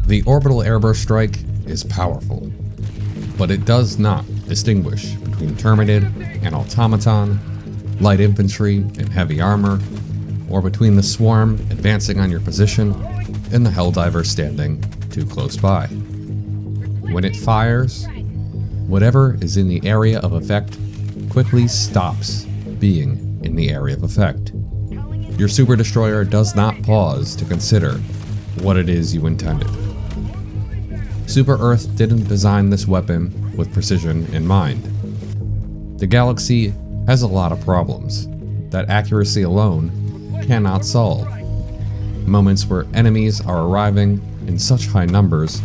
The Orbital Airburst Strike is powerful, but it does not distinguish between Terminid and Automaton, light infantry and heavy armor, or between the swarm advancing on your position and the Helldiver standing too close by. When it fires, whatever is in the area of effect quickly stops being in the area of effect. Your Super Destroyer does not pause to consider what it is you intended. Super Earth didn't design this weapon with precision in mind. The galaxy has a lot of problems that accuracy alone cannot solve. Moments where enemies are arriving in such high numbers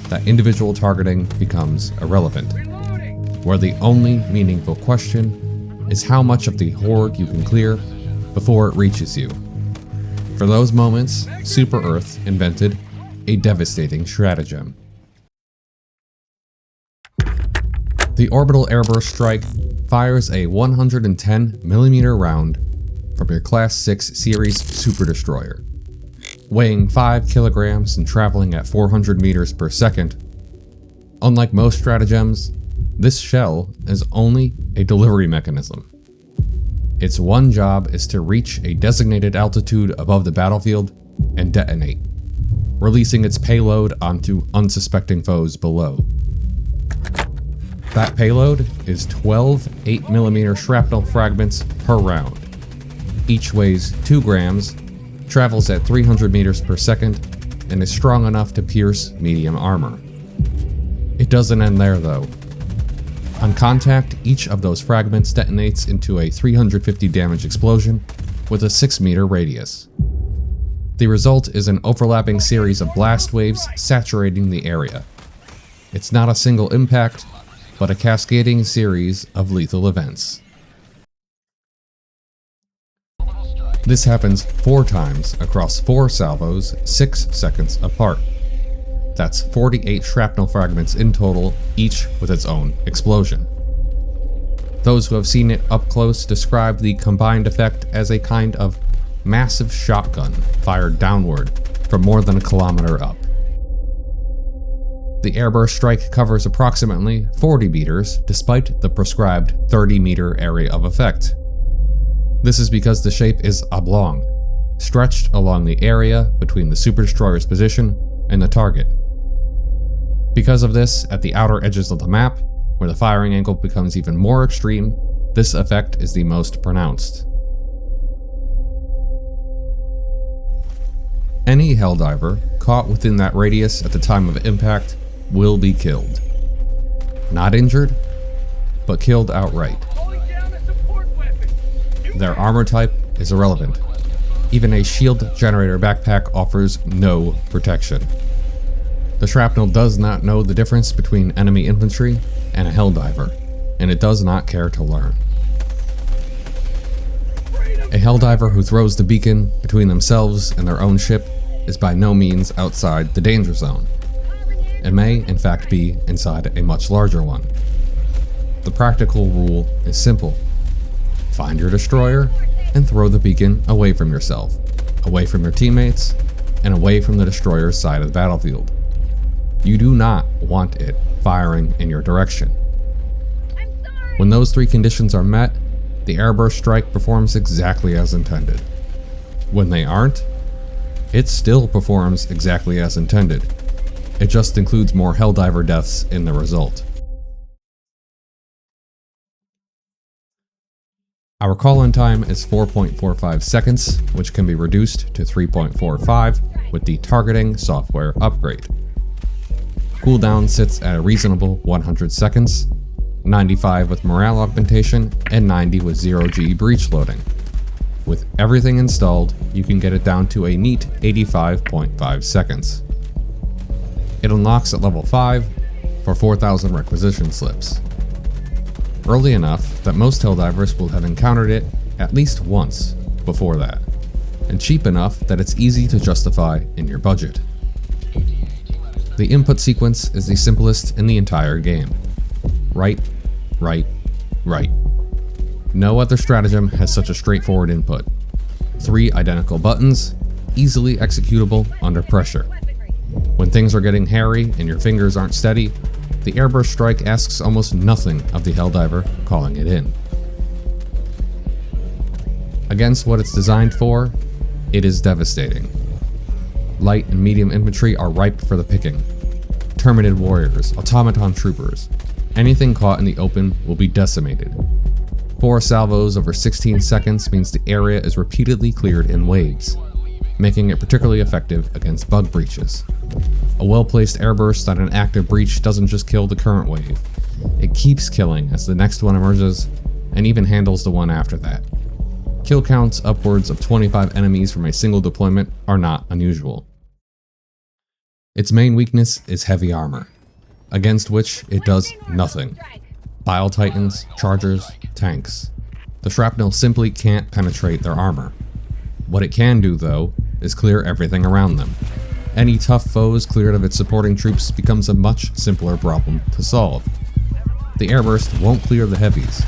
that individual targeting becomes irrelevant, where the only meaningful question is how much of the horde you can clear before it reaches you. For those moments, Super Earth invented a devastating stratagem. The Orbital Airburst Strike fires a 110mm round from your Class 6 Series Super Destroyer. Weighing 5 kilograms and traveling at 400 meters per second, unlike most stratagems, this shell is only a delivery mechanism. Its one job is to reach a designated altitude above the battlefield and detonate, releasing its payload onto unsuspecting foes below. That payload is 12 8mm shrapnel fragments per round. Each weighs 2 grams, travels at 300 meters per second, and is strong enough to pierce medium armor. It doesn't end there though. On contact, each of those fragments detonates into a 350 damage explosion with a 6-meter radius. The result is an overlapping series of blast waves saturating the area. It's not a single impact, but a cascading series of lethal events. This happens 4 times across 4 salvos, 6 seconds apart. That's 48 shrapnel fragments in total, each with its own explosion. Those who have seen it up close describe the combined effect as a kind of massive shotgun fired downward from more than a kilometer up. The Airburst Strike covers approximately 40 meters despite the prescribed 30-meter area of effect. This is because the shape is oblong, stretched along the area between the Super Destroyer's position and the target. Because of this, at the outer edges of the map, where the firing angle becomes even more extreme, this effect is the most pronounced. Any Helldiver caught within that radius at the time of impact will be killed. Not injured, but killed outright. Their armor type is irrelevant. Even a shield generator backpack offers no protection. The shrapnel does not know the difference between enemy infantry and a Helldiver, and it does not care to learn. A Helldiver who throws the beacon between themselves and their own ship is by no means outside the danger zone. It may, in fact, be inside a much larger one. The practical rule is simple. Find your destroyer and throw the beacon away from yourself, away from your teammates, and away from the destroyer's side of the battlefield. You do not want it firing in your direction. When those 3 conditions are met, the Airburst Strike performs exactly as intended. When they aren't, it still performs exactly as intended. It just includes more Helldiver deaths in the result. Our call-in time is 4.45 seconds, which can be reduced to 3.45 with the targeting software upgrade. Cooldown sits at a reasonable 100 seconds, 95 with morale augmentation, and 90 with 0G breach loading. With everything installed, you can get it down to a neat 85.5 seconds. It unlocks at level 5 for 4,000 requisition slips. Early enough that most Helldivers will have encountered it at least once before that, and cheap enough that it's easy to justify in your budget. The input sequence is the simplest in the entire game. Right, right, right. No other stratagem has such a straightforward input. 3 identical buttons, easily executable under pressure. When things are getting hairy and your fingers aren't steady, the Airburst Strike asks almost nothing of the Helldiver, calling it in. Against what it's designed for, it is devastating. Light and medium infantry are ripe for the picking. Terminated warriors, automaton troopers, anything caught in the open will be decimated. 4 salvos over 16 seconds means the area is repeatedly cleared in waves, making it particularly effective against bug breaches. A well-placed airburst on an active breach doesn't just kill the current wave, it keeps killing as the next one emerges, and even handles the one after that. Kill counts upwards of 25 enemies from a single deployment are not unusual. Its main weakness is heavy armor, against which it does nothing. Bile titans, chargers, tanks. The shrapnel simply can't penetrate their armor. What it can do, though, is clear everything around them. Any tough foes cleared of its supporting troops becomes a much simpler problem to solve. The airburst won't clear the heavies,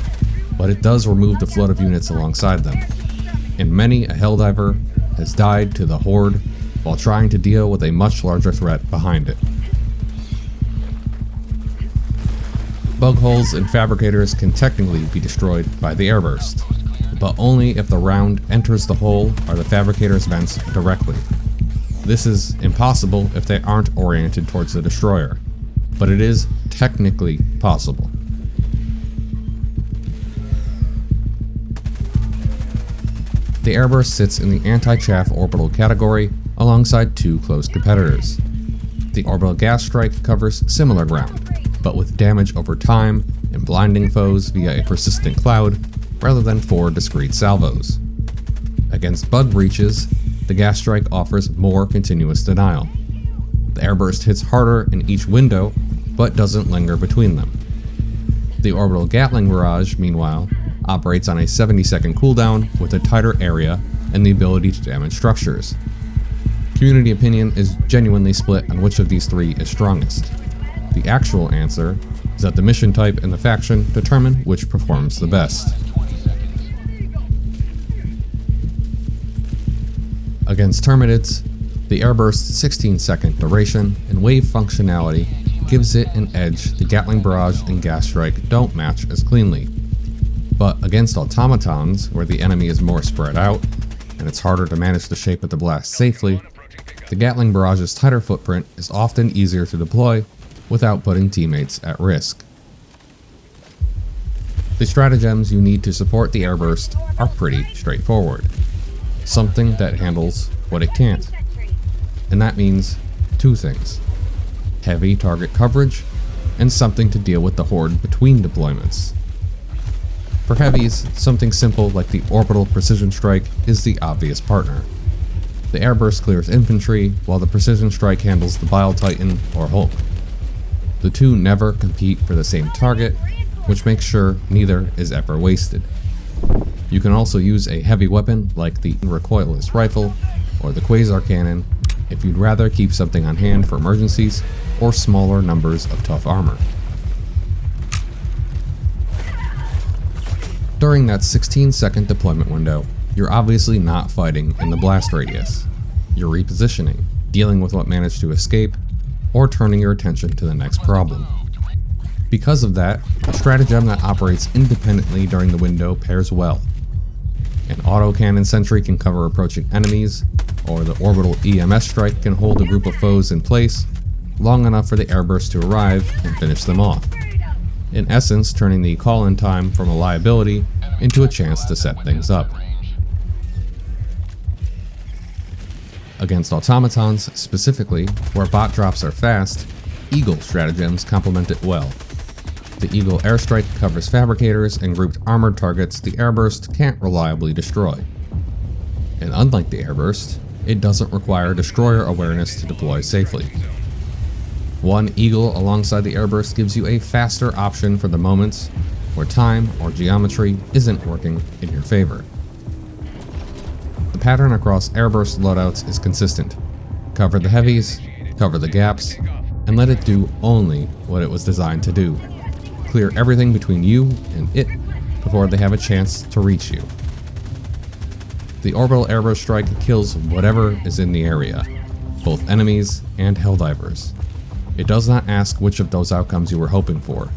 but it does remove the flood of units alongside them. And many a Helldiver has died to the Horde while trying to deal with a much larger threat behind it. Bug holes and fabricators can technically be destroyed by the airburst, but only if the round enters the hole or the fabricator's vents directly. This is impossible if they aren't oriented towards the destroyer, but it is technically possible. The airburst sits in the anti-chaff orbital category alongside 2 close competitors. The orbital gas strike covers similar ground, but with damage over time and blinding foes via a persistent cloud rather than 4 discrete salvos. Against bug breaches, the gas strike offers more continuous denial. The airburst hits harder in each window, but doesn't linger between them. The orbital Gatling barrage, meanwhile, operates on a 70-second cooldown with a tighter area and the ability to damage structures. Community opinion is genuinely split on which of these 3 is strongest. The actual answer is that the mission type and the faction determine which performs the best. Against Terminids, the airburst's 16-second duration and wave functionality gives it an edge the Gatling barrage and gas strike don't match as cleanly. But against automatons, where the enemy is more spread out, and it's harder to manage the shape of the blast safely, the Gatling barrage's tighter footprint is often easier to deploy without putting teammates at risk. The stratagems you need to support the airburst are pretty straightforward. Something that handles what it can't. And that means 2 things: heavy target coverage, and something to deal with the Horde between deployments. For heavies, something simple like the Orbital Precision Strike is the obvious partner. The airburst clears infantry, while the Precision Strike handles the Bile Titan or Hulk. The 2 never compete for the same target, which makes sure neither is ever wasted. You can also use a heavy weapon like the recoilless rifle or the quasar cannon if you'd rather keep something on hand for emergencies or smaller numbers of tough armor. During that 16-second deployment window, you're obviously not fighting in the blast radius. You're repositioning, dealing with what managed to escape, or turning your attention to the next problem. Because of that, a stratagem that operates independently during the window pairs well. An autocannon sentry can cover approaching enemies, or the orbital EMS strike can hold a group of foes in place long enough for the airburst to arrive and finish them off. In essence, turning the call-in time from a liability into a chance to set things up. Against automatons, specifically, where bot drops are fast, Eagle stratagems complement it well. The Eagle airstrike covers fabricators and grouped armored targets the airburst can't reliably destroy. And unlike the airburst, it doesn't require destroyer awareness to deploy safely. One Eagle alongside the airburst gives you a faster option for the moments where time or geometry isn't working in your favor. The pattern across airburst loadouts is consistent. Cover the heavies, cover the gaps, and let it do only what it was designed to do. Clear everything between you and it before they have a chance to reach you. The Orbital Airburst Strike kills whatever is in the area, both enemies and Helldivers. It does not ask which of those outcomes you were hoping for.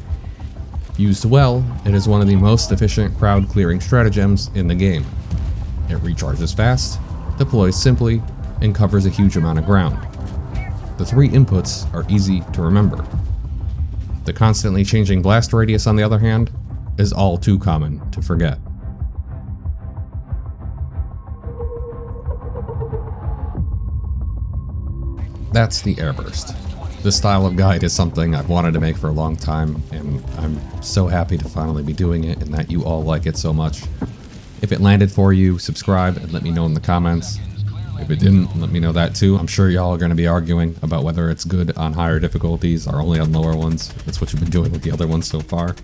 Used well, it is one of the most efficient crowd clearing stratagems in the game. It recharges fast, deploys simply, and covers a huge amount of ground. The 3 inputs are easy to remember. The constantly changing blast radius, on the other hand, is all too common to forget. That's the Airburst. This style of guide is something I've wanted to make for a long time, and I'm so happy to finally be doing it and that you all like it so much. If it landed for you, subscribe and let me know in the comments. If it didn't, let me know that too. I'm sure y'all are going to be arguing about whether it's good on higher difficulties or only on lower ones. That's what you've been doing with the other ones so far.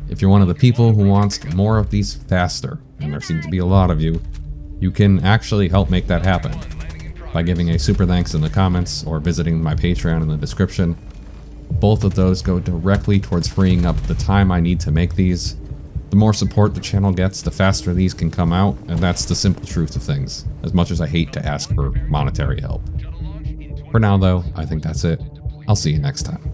If you're one of the people who wants more of these faster, and there seems to be a lot of you, you can actually help make that happen by giving a super thanks in the comments or visiting my Patreon in the description. Both of those go directly towards freeing up the time I need to make these. The more support the channel gets, the faster these can come out, and that's the simple truth of things, as much as I hate to ask for monetary help. For now though, I think that's it. I'll see you next time.